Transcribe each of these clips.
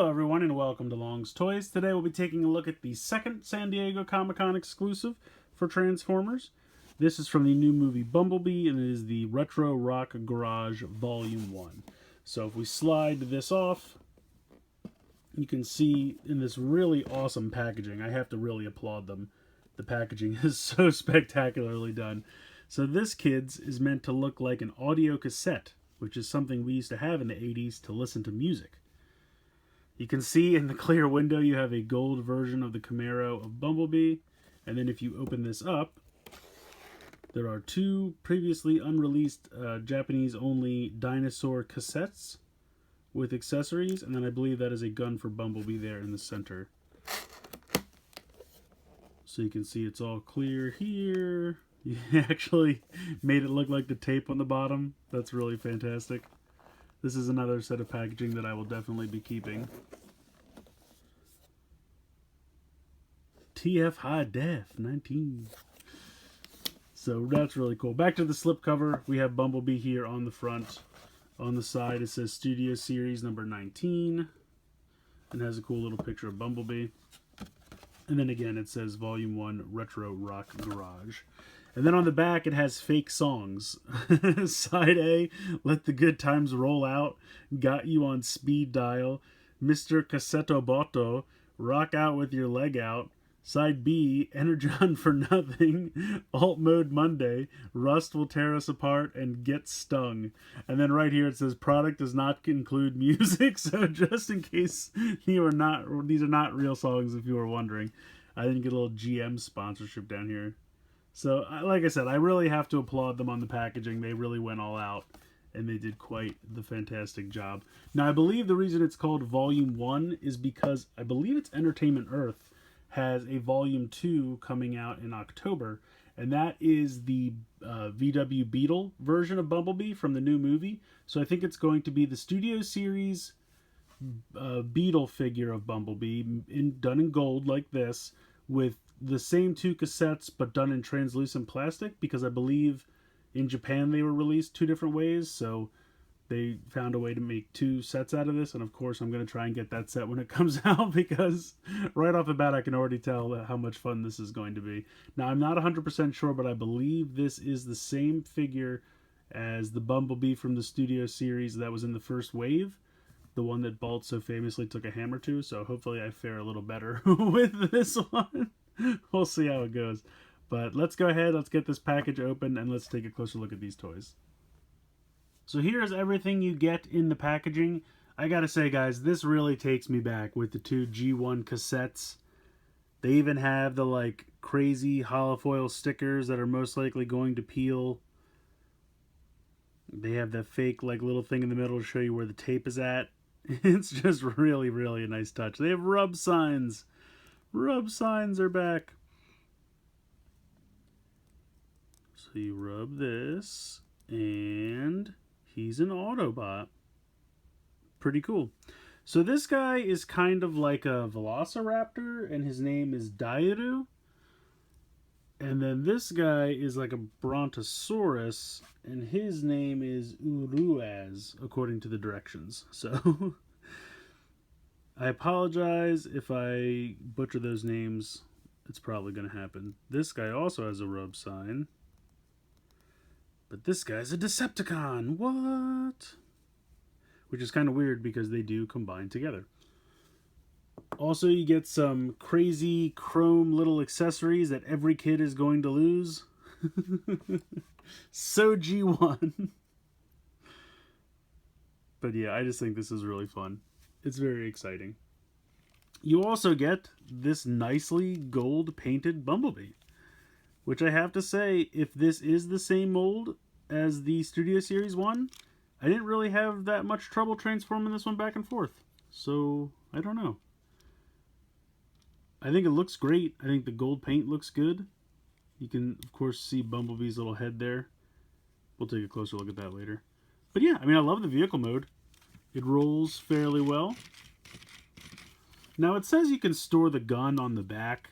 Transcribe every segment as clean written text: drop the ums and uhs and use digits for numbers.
Hello everyone and welcome to Long's Toys. Today we'll be taking a look at the second San Diego Comic-Con exclusive for Transformers. This is from the new movie Bumblebee and it is the Retro Rock Garage Volume 1. So if we slide this off, you can see in this really awesome packaging. I have to really applaud them. The packaging is so spectacularly done. So this, kids, is meant to look like an audio cassette, which is something we used to have in the 80s to listen to music. You can see in the clear window you have a gold version of the Camaro of Bumblebee, and then if you open this up, there are two previously unreleased Japanese-only dinosaur cassettes with accessories, and then I believe that is a gun for Bumblebee there in the center. So you can see it's all clear here. You actually made it look like the tape on the bottom. That's really fantastic. This is another set of packaging that I will definitely be keeping. TF High Def 19. So that's really cool. Back to the slipcover. We have Bumblebee here on the front. On the side it says Studio Series number 19. And has a cool little picture of Bumblebee. And then again it says Volume 1 Retro Rock Garage. And then on the back, it has fake songs. Side A, Let the Good Times Roll Out, Got You on Speed Dial, Mr. Cassetto Botto, Rock Out with Your Leg Out. Side B, Energon for Nothing, Alt Mode Monday, Rust Will Tear Us Apart, and Get Stung. And then right here it says, product does not include music, so just in case these are not real songs, if you were wondering. I didn't get a little GM sponsorship down here. So, like I said, I really have to applaud them on the packaging. They really went all out, and they did quite the fantastic job. Now, I believe the reason it's called Volume 1 is because I believe it's Entertainment Earth has a Volume 2 coming out in October, and that is the VW Beetle version of Bumblebee from the new movie. So I think it's going to be the Studio Series Beetle figure of Bumblebee, done in gold like this, with the same two cassettes but done in translucent plastic, because I believe in Japan they were released two different ways, so they found a way to make two sets out of this, and of course I'm going to try and get that set when it comes out, because right off the bat I can already tell how much fun this is going to be. Now I'm not 100% sure, but I believe this is the same figure as the Bumblebee from the Studio Series that was in the first wave, the one that Balt so famously took a hammer to, so hopefully I fare a little better with this one. We'll see how it goes. But let's go ahead, let's get this package open, and let's take a closer look at these toys. So here's everything you get in the packaging. I gotta say, guys, this really takes me back with the two G1 cassettes. They even have the, like, crazy holofoil stickers that are most likely going to peel. They have the fake, like, little thing in the middle to show you where the tape is at. It's just really, really a nice touch. They have rub signs. Rub signs are back. So you rub this, and he's an Autobot. Pretty cool. So this guy is kind of like a Velociraptor, and his name is Dairu. And then this guy is like a Brontosaurus, and his name is Uruaz, according to the directions. So I apologize if I butcher those names. It's probably going to happen. This guy also has a rub sign. But this guy's a Decepticon. What? Which is kind of weird because they do combine together. Also, you get some crazy chrome little accessories that every kid is going to lose. So G1. But yeah, I just think this is really fun. It's very exciting. You also get this nicely gold painted Bumblebee, which I have to say, if this is the same mold as the Studio Series one, I didn't really have that much trouble transforming this one back and forth. So, I don't know. I think it looks great. I think the gold paint looks good. You can, of course, see Bumblebee's little head there. We'll take a closer look at that later. But yeah, I mean, I love the vehicle mode. It rolls fairly well. Now, it says you can store the gun on the back,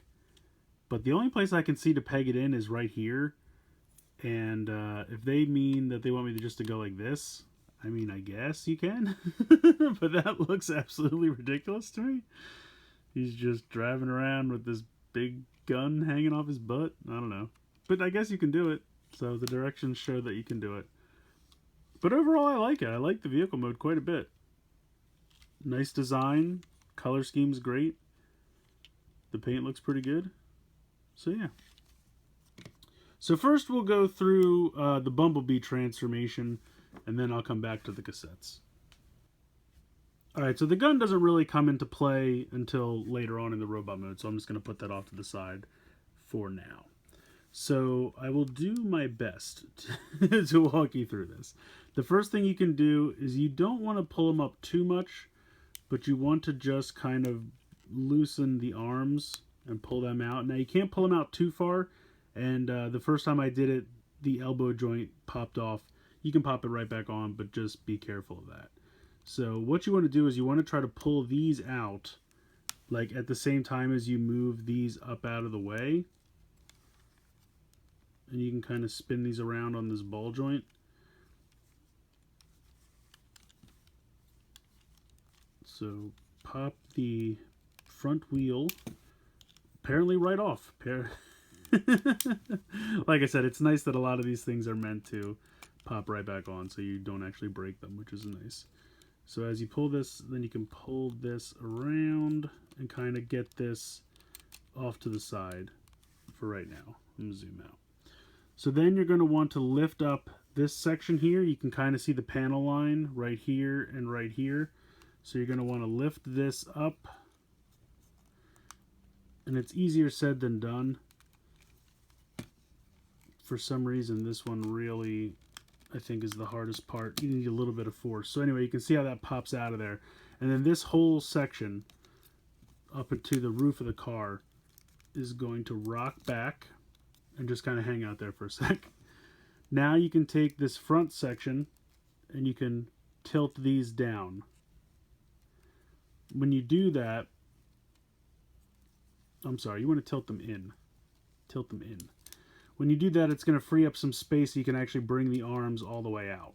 but the only place I can see to peg it in is right here. And if they mean that they want me to just to go like this, I mean, I guess you can, but that looks absolutely ridiculous to me. He's just driving around with this big gun hanging off his butt. I don't know. But I guess you can do it. So the directions show that you can do it. But overall, I like it. I like the vehicle mode quite a bit. Nice design. Color scheme's great. The paint looks pretty good. So yeah. So first we'll go through the Bumblebee transformation, and then I'll come back to the cassettes. Alright, so the gun doesn't really come into play until later on in the robot mode, so I'm just going to put that off to the side for now. So I will do my best to walk you through this. The first thing you can do is you don't want to pull them up too much, but you want to just kind of loosen the arms and pull them out. Now you can't pull them out too far, and the first time I did it, the elbow joint popped off. You can pop it right back on, but just be careful of that. So what you want to do is you want to try to pull these out, like at the same time as you move these up out of the way. And you can kind of spin these around on this ball joint. So pop the front wheel, apparently right off. Like I said, it's nice that a lot of these things are meant to pop right back on so you don't actually break them, which is nice. So as you pull this, then you can pull this around and kind of get this off to the side for right now. I'm going to zoom out. So then you're going to want to lift up this section here. You can kind of see the panel line right here and right here. So you're going to want to lift this up. And it's easier said than done. For some reason, this one really, I think, is the hardest part. You need a little bit of force. So anyway, you can see how that pops out of there. And then this whole section up into the roof of the car is going to rock back and just kind of hang out there for a sec. Now you can take this front section and you can tilt these down. When you do that, I'm sorry, you want to tilt them in. Tilt them in. When you do that, it's going to free up some space so you can actually bring the arms all the way out.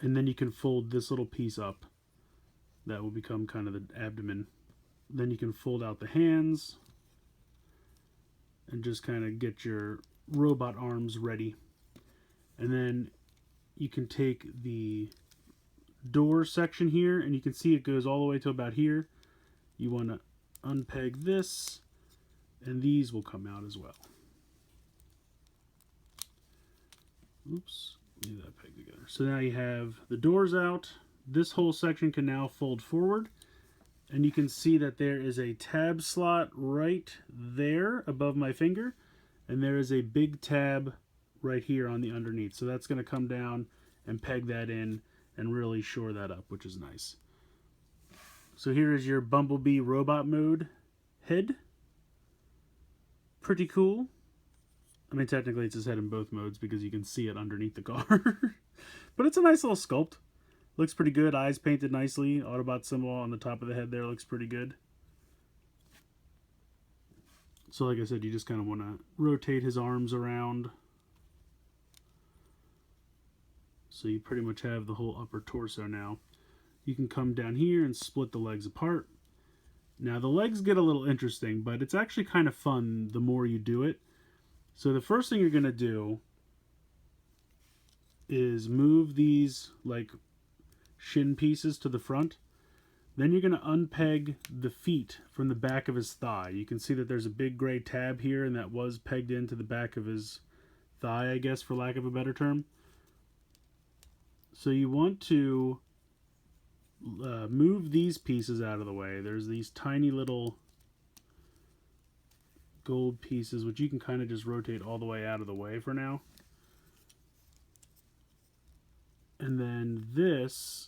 And then you can fold this little piece up. That will become kind of the abdomen. Then you can fold out the hands and just kind of get your robot arms ready. And then you can take the door section here, and you can see it goes all the way to about here. You want to unpeg this, and these will come out as well. Oops, leave that peg together. So now you have the doors out. This whole section can now fold forward, and you can see that there is a tab slot right there above my finger, and there is a big tab right here on the underneath. So that's going to come down and peg that in and really shore that up, which is nice. So here is your Bumblebee robot mode head. Pretty cool. I mean, technically it's his head in both modes because you can see it underneath the car. But it's a nice little sculpt. Looks pretty good. Eyes painted nicely. Autobot symbol on the top of the head there looks pretty good. So like I said, you just kind of want to rotate his arms around. So you pretty much have the whole upper torso now. You can come down here and split the legs apart. Now the legs get a little interesting, but it's actually kind of fun the more you do it. So the first thing you're going to do is move these like shin pieces to the front. Then you're going to unpeg the feet from the back of his thigh. You can see that there's a big gray tab here, and that was pegged into the back of his thigh, I guess, for lack of a better term. So you want to move these pieces out of the way. There's these tiny little gold pieces, which you can kind of just rotate all the way out of the way for now. And then this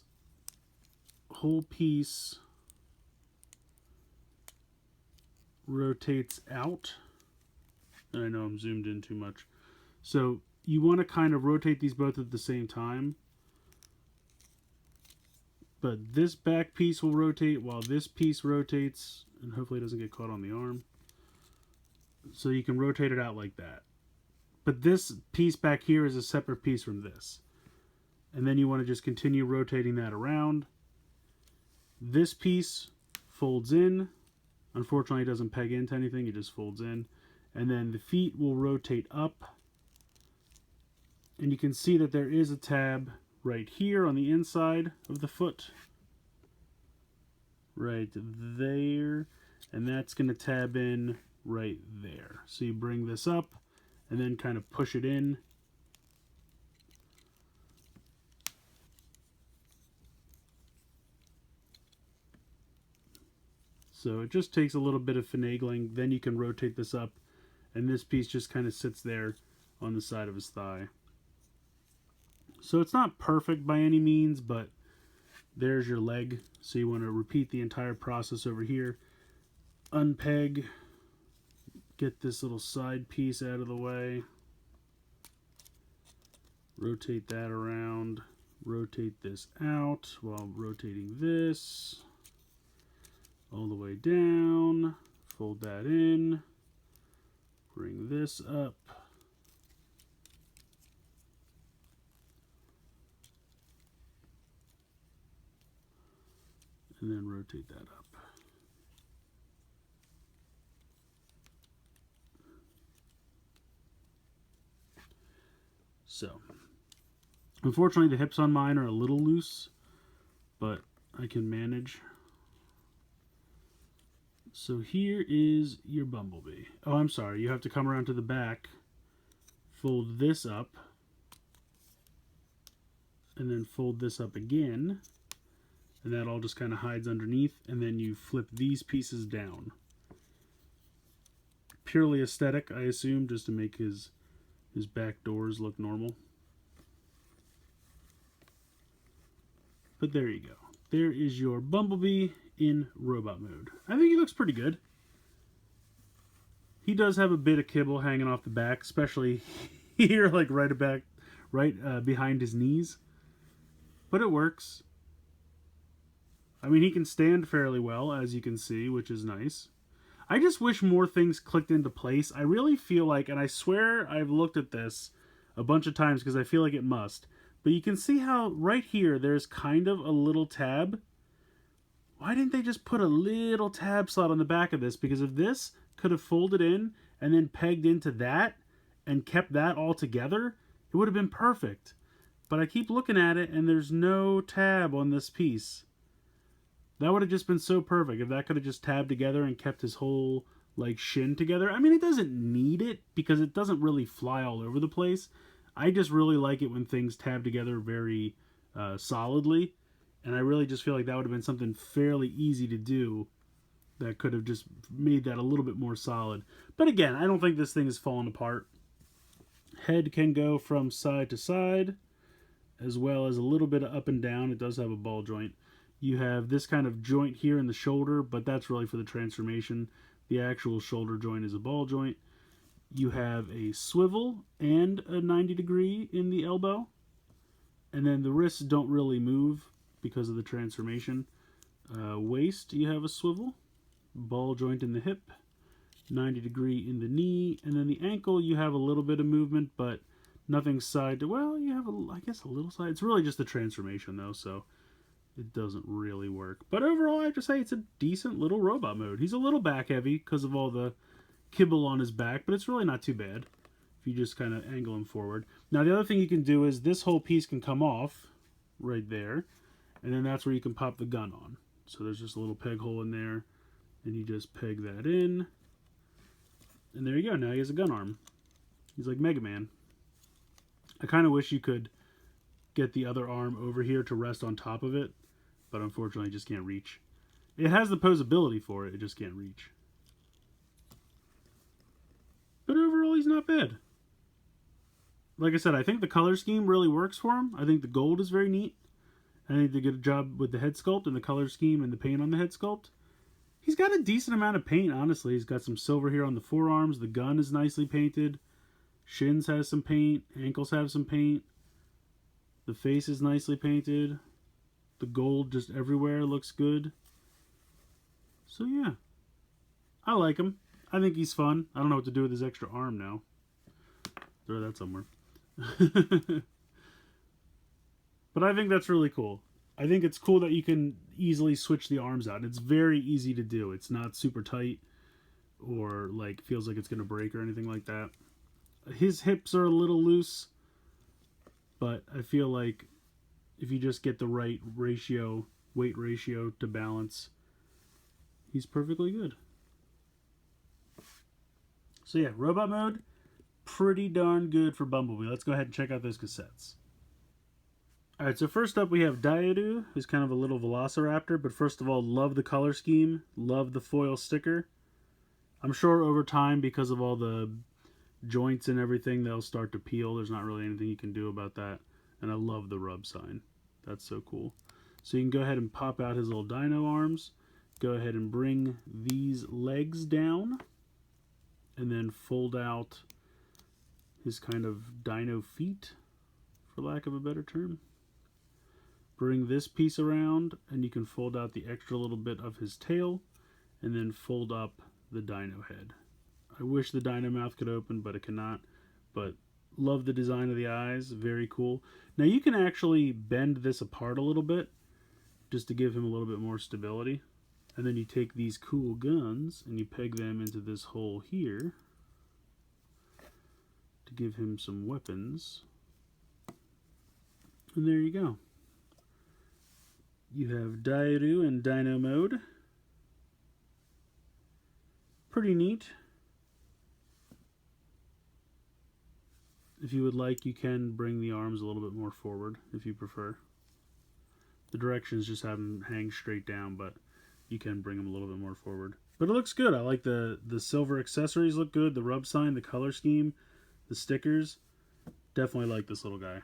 whole piece rotates out. And I know I'm zoomed in too much. So you want to kind of rotate these both at the same time. But this back piece will rotate while this piece rotates, and hopefully it doesn't get caught on the arm. So you can rotate it out like that. But this piece back here is a separate piece from this. And then you want to just continue rotating that around. This piece folds in. Unfortunately, it doesn't peg into anything. It just folds in. And then the feet will rotate up. And you can see that there is a tab right here on the inside of the foot. Right there. And that's going to tab in right there. So you bring this up and then kind of push it in. So it just takes a little bit of finagling. Then you can rotate this up, and this piece just kind of sits there on the side of his thigh. So it's not perfect by any means, but there's your leg. So you want to repeat the entire process over here. Unpeg, get this little side piece out of the way. Rotate that around. Rotate this out while rotating this. All the way down. Fold that in. Bring this up. And then rotate that up. So, unfortunately the hips on mine are a little loose, but I can manage. So here is your Bumblebee. Oh, I'm sorry, you have to come around to the back, fold this up, and then fold this up again. And that all just kind of hides underneath, and then you flip these pieces down. Purely aesthetic, I assume, just to make his back doors look normal. But there you go. There is your Bumblebee in robot mode. I think he looks pretty good. He does have a bit of kibble hanging off the back, especially here, like right behind his knees. But it works. I mean, he can stand fairly well, as you can see, which is nice. I just wish more things clicked into place. I really feel like, and I swear I've looked at this a bunch of times because I feel like it must, but you can see how right here there's kind of a little tab. Why didn't they just put a little tab slot on the back of this? Because if this could have folded in and then pegged into that and kept that all together, it would have been perfect. But I keep looking at it and there's no tab on this piece. That would have just been so perfect if that could have just tabbed together and kept his whole like shin together. I mean, it doesn't need it because it doesn't really fly all over the place. I just really like it when things tab together very solidly. And I really just feel like that would have been something fairly easy to do that could have just made that a little bit more solid. But again, I don't think this thing is falling apart. Head can go from side to side, as well as a little bit of up and down. It does have a ball joint. You have this kind of joint here in the shoulder, but that's really for the transformation. The actual shoulder joint is a ball joint. You have a swivel and a 90 degree in the elbow. And then the wrists don't really move because of the transformation. Waist, you have a swivel. Ball joint in the hip. 90 degree in the knee. And then the ankle, you have a little bit of movement, but nothing side to, well, you have, I guess, a little side. It's really just the transformation, though, so it doesn't really work. But overall, I have to say it's a decent little robot mode. He's a little back heavy because of all the kibble on his back, but it's really not too bad if you just kind of angle him forward. Now, the other thing you can do is this whole piece can come off right there, and then that's where you can pop the gun on. So there's just a little peg hole in there, and you just peg that in, and there you go. Now he has a gun arm. He's like Mega Man. I kind of wish you could get the other arm over here to rest on top of it, but unfortunately I just can't reach. It has the posability for it, it just can't reach. But overall, he's not bad. Like I said, I think the color scheme really works for him. I think the gold is very neat. I think they did a job with the head sculpt and the color scheme and the paint on the head sculpt. He's got a decent amount of paint, honestly. He's got some silver here on the forearms. The gun is nicely painted. Shins has some paint. Ankles have some paint. The face is nicely painted. The gold just everywhere looks good. So yeah, I like him. I think he's fun. I don't know what to do with his extra arm now. Throw that somewhere. But I think that's really cool. I think it's cool that you can easily switch the arms out. It's very easy to do. It's not super tight or like feels like it's going to break or anything like that. His hips are a little loose, but I feel like if you just get the right ratio, weight ratio to balance, he's perfectly good. So yeah, robot mode, pretty darn good for Bumblebee. Let's go ahead and check out those cassettes. Alright, so first up we have Dino, who's kind of a little velociraptor, but first of all, love the color scheme, love the foil sticker. I'm sure over time, because of all the joints and everything, they'll start to peel. There's not really anything you can do about that. And I love the rub sign. That's so cool. So you can go ahead and pop out his little Dino arms. Go ahead and bring these legs down. And then fold out his kind of Dino feet, for lack of a better term. Bring this piece around, and you can fold out the extra little bit of his tail, and then fold up the Dino head. I wish the Dino mouth could open, but it cannot. But love the design of the eyes, very cool. Now you can actually bend this apart a little bit, just to give him a little bit more stability. And then you take these cool guns, and you peg them into this hole here, to give him some weapons. And there you go. You have Dino in Dino mode. Pretty neat. If you would like, you can bring the arms a little bit more forward if you prefer. The directions just have them hang straight down, but you can bring them a little bit more forward. But it looks good. I like the silver accessories look good. The rub sign, the color scheme, the stickers. Definitely like this little guy.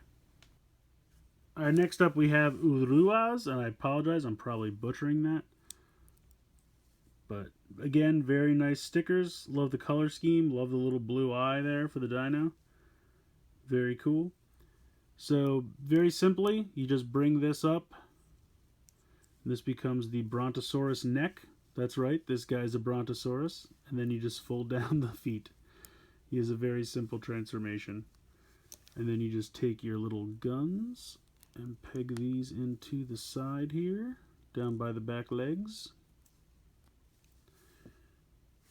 Alright, next up we have Uruaz, and I apologize, I'm probably butchering that. But again, very nice stickers. Love the color scheme. Love the little blue eye there for the Dino. Very cool. So, very simply, you just bring this up. This becomes the Brontosaurus neck. That's right, this guy's a Brontosaurus. And then you just fold down the feet. He has a very simple transformation. And then you just take your little guns and peg these into the side here, down by the back legs.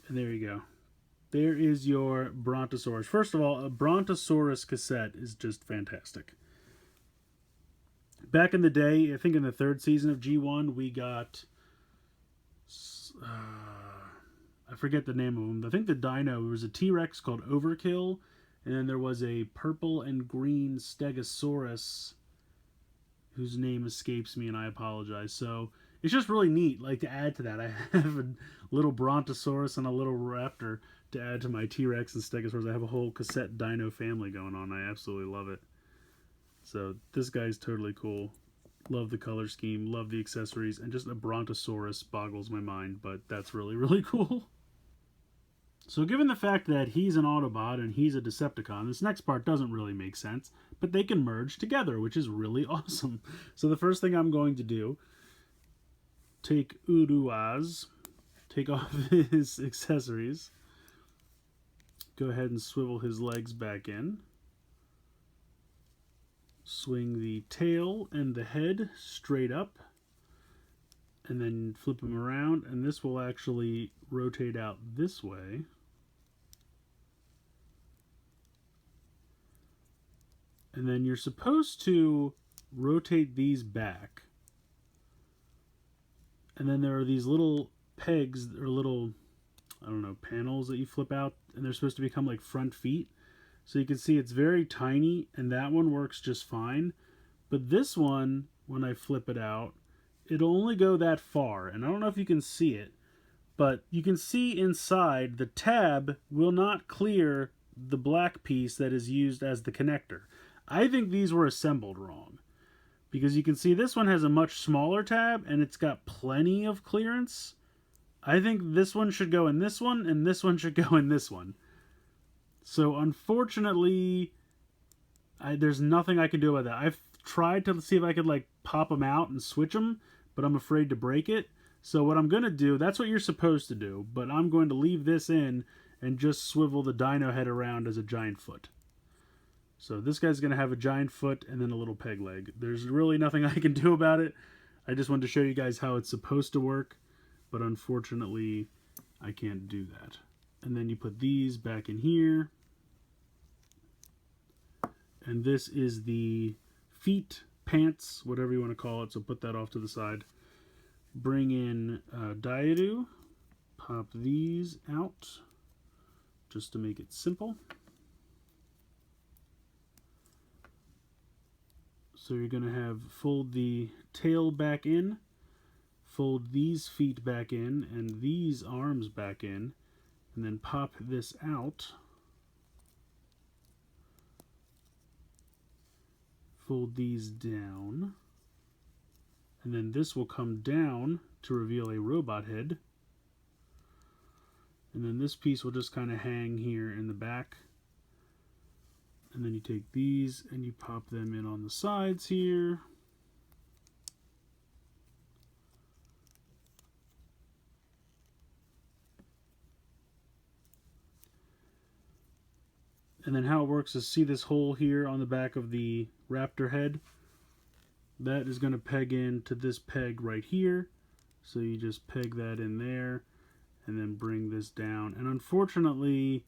And there you go. There is your Brontosaurus. First of all, a Brontosaurus cassette is just fantastic. Back in the day, I think in the third season of G1, we got... I forget the name of them. I think the Dino, there was a T-Rex called Overkill, and then there was a purple and green Stegosaurus whose name escapes me, and I apologize. So it's just really neat, like, to add to that. I have a little Brontosaurus and a little Raptor to add to my T-Rex and Stegosaurus. I have a whole cassette Dino family going on. I absolutely love it. So this guy's totally cool. Love the color scheme, love the accessories, and just a Brontosaurus boggles my mind, but that's really, really cool. So given the fact that he's an Autobot and he's a Decepticon, this next part doesn't really make sense, but they can merge together, which is really awesome. So the first thing I'm going to do, take Uruaz, take off his accessories, go ahead and swivel his legs back in, swing the tail and the head straight up, and then flip him around, and this will actually rotate out this way. And then you're supposed to rotate these back. And then there are these little pegs, or little, I don't know, panels that you flip out, and they're supposed to become like front feet. So you can see it's very tiny, and that one works just fine. But this one, when I flip it out, it'll only go that far. And I don't know if you can see it, but you can see inside the tab will not clear the black piece that is used as the connector. I think these were assembled wrong, because you can see this one has a much smaller tab and it's got plenty of clearance. I think this one should go in this one, and this one should go in this one. So unfortunately, there's nothing I can do about that. I've tried to see if I could like pop them out and switch them, but I'm afraid to break it. So what I'm going to do, that's what you're supposed to do, but I'm going to leave this in and just swivel the Dino head around as a giant foot. So this guy's going to have a giant foot and then a little peg leg. There's really nothing I can do about it. I just wanted to show you guys how it's supposed to work, but unfortunately I can't do that. And then you put these back in here. And this is the feet, pants, whatever you want to call it. So put that off to the side. Bring in Dino. Pop these out just to make it simple. So you're going to have fold the tail back in, fold these feet back in, and these arms back in, and then pop this out. Fold these down, and then this will come down to reveal a robot head. And then this piece will just kind of hang here in the back. And then you take these and you pop them in on the sides here. And then how it works is, see this hole here on the back of the raptor head? That is going to peg into this peg right here. So you just peg that in there and then bring this down. And unfortunately,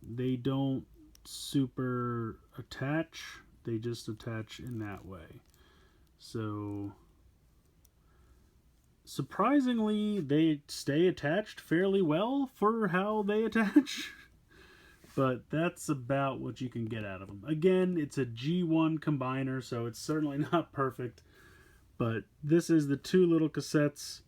they don't super attach. They just attach in that way. So surprisingly, they stay attached fairly well for how they attach. But that's about what you can get out of them. Again, it's a G1 combiner, so it's certainly not perfect. But this is the two little cassettes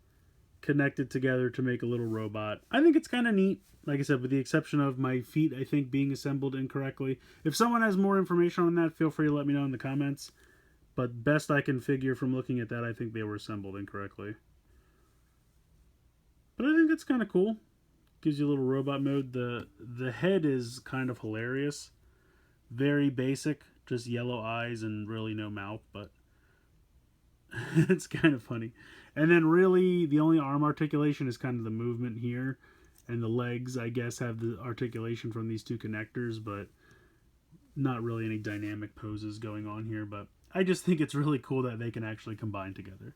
connected together to make a little robot. I think it's kind of neat. Like I said, with the exception of my feet, I think, being assembled incorrectly. If someone has more information on that, feel free to let me know in the comments. But best I can figure from looking at that, I think they were assembled incorrectly. But I think it's kind of cool. Gives you a little robot mode. The head is kind of hilarious. Very basic. Just yellow eyes and really no mouth, but it's kind of funny. And then really, the only arm articulation is kind of the movement here. And the legs, I guess, have the articulation from these two connectors, but not really any dynamic poses going on here. But I just think it's really cool that they can actually combine together.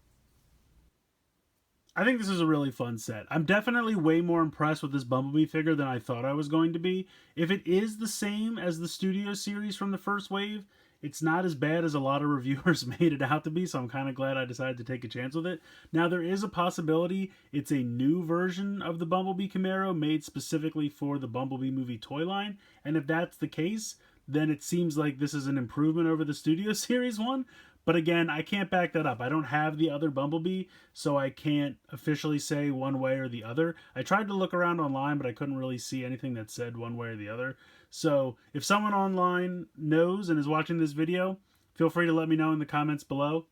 I think this is a really fun set. I'm definitely way more impressed with this Bumblebee figure than I thought I was going to be. If it is the same as the Studio Series from the first wave, it's not as bad as a lot of reviewers made it out to be, so I'm kind of glad I decided to take a chance with it. Now, there is a possibility it's a new version of the Bumblebee Camaro made specifically for the Bumblebee movie toy line, and if that's the case, then it seems like this is an improvement over the Studio Series one. But again, I can't back that up. I don't have the other Bumblebee, so I can't officially say one way or the other. I tried to look around online, but I couldn't really see anything that said one way or the other. So if someone online knows and is watching this video, feel free to let me know in the comments below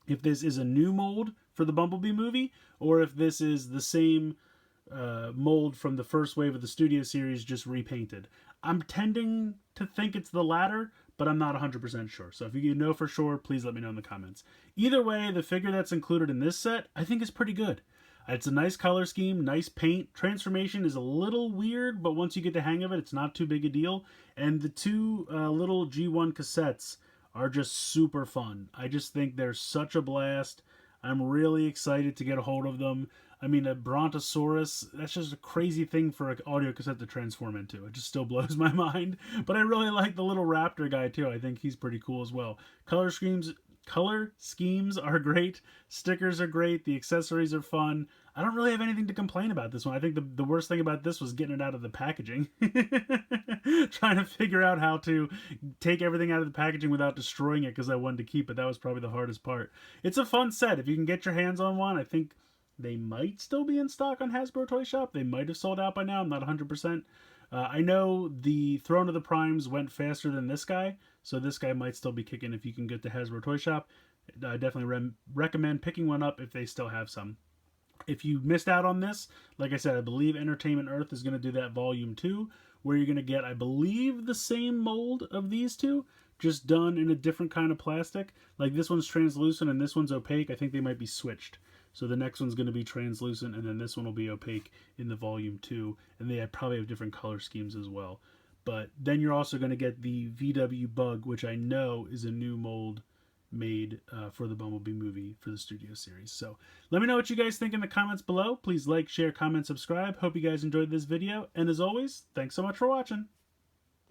if this is a new mold for the Bumblebee movie, or if this is the same mold from the first wave of the Studio Series, just repainted. I'm tending to think it's the latter, but I'm not 100% sure. So if you know for sure, please let me know in the comments. Either way, the figure that's included in this set, I think is pretty good. It's a nice color scheme, nice paint. Transformation is a little weird, but once you get the hang of it, it's not too big a deal. And the two little G1 cassettes are just super fun. I just think they're such a blast. I'm really excited to get a hold of them. I mean, a Brontosaurus, that's just a crazy thing for an audio cassette to transform into. It just still blows my mind. But I really like the little raptor guy, too. I think he's pretty cool as well. Color schemes are great. Stickers are great. The accessories are fun. I don't really have anything to complain about this one. I think the worst thing about this was getting it out of the packaging. Trying to figure out how to take everything out of the packaging without destroying it because I wanted to keep it. That was probably the hardest part. It's a fun set. If you can get your hands on one, I think they might still be in stock on Hasbro Toy Shop. They might have sold out by now. I'm not 100%. I know the Throne of the Primes went faster than this guy, so this guy might still be kicking if you can get to Hasbro Toy Shop. I definitely recommend picking one up if they still have some. If you missed out on this, like I said, I believe Entertainment Earth is going to do that Volume 2, where you're going to get, I believe, the same mold of these two, just done in a different kind of plastic. Like this one's translucent and this one's opaque. I think they might be switched. So the next one's going to be translucent, and then this one will be opaque in the Volume 2, and they probably have different color schemes as well. But then you're also going to get the VW Bug, which I know is a new mold made for the Bumblebee movie for the Studio Series. So let me know what you guys think in the comments below. Please like, share, comment, subscribe. Hope you guys enjoyed this video. And as always, thanks so much for watching.